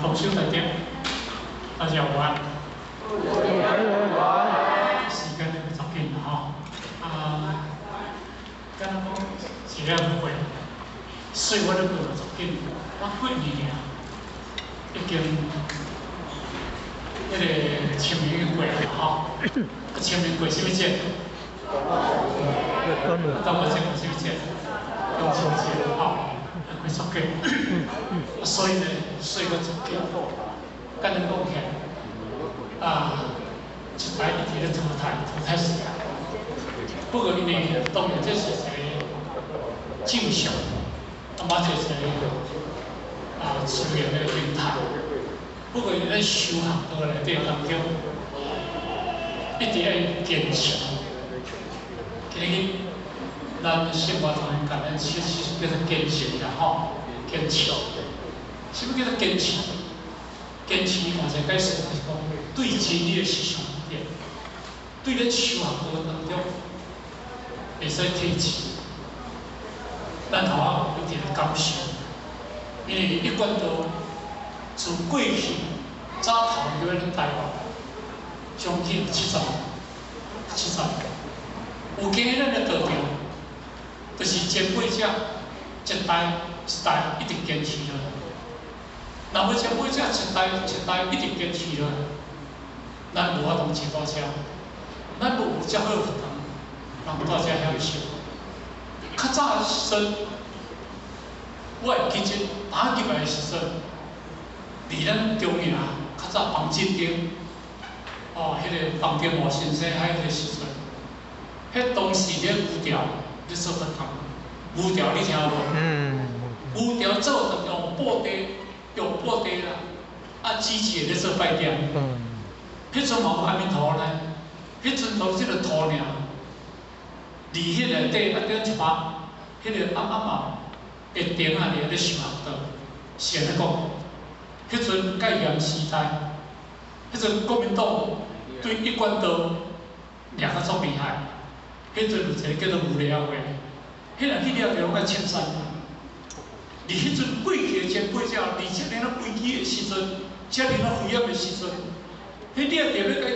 同修大家，大家午安。时间就足紧啦吼，敢若讲一了不会，所以我咧过得足紧。我过年啊，已经迄个清明过啦吼，清明过什么节？端午节过什么节？中秋节吼，过足紧。所以呢，睡个足紧。敢若讲起来，一台一直咧淘汰时间。不过因为当然这是一个正常，嘛这是一个自然的形态。不过因咱修行道内底当中，一直要坚持。今日咱生活中甲咱其实叫做坚持啦吼，坚持。什么叫做坚持？坚持换一个解释就是讲，对真理的思想里面，对咱修行道当中，会使提起。咱头仔有一定的感受，因为一贯道自过去早头叫咱台湾，将近70年，有今日咱的道场，就是前辈者一代一代一直坚持落来。若要前辈者一代一代一直坚持落来，咱无法度坐到遮，咱无有遮好学堂，人到遮享受。较早的时阵，我会记得打入来的时阵，离咱中营较早房镇顶，迄个房顶华先生迄个时阵，迄当时咧牛条咧做学堂，牛条你听无？牛条做着用布袋啦，机器咧做摆店。迄阵嘛有安尼土呢，迄阵都即个土尔。离迄内底顶一把，迄个暗嘛，会顶咧修学道，是安尼讲。迄阵戒严时代，迄阵国民党对一贯道掠较足厉害。迄阵有一个叫做吴了会，迄人去了就拢爱清山。而迄阵过去的前辈者，而且连咧飞机的时阵，遮连咧飞烟的时阵，迄你也特别甲伊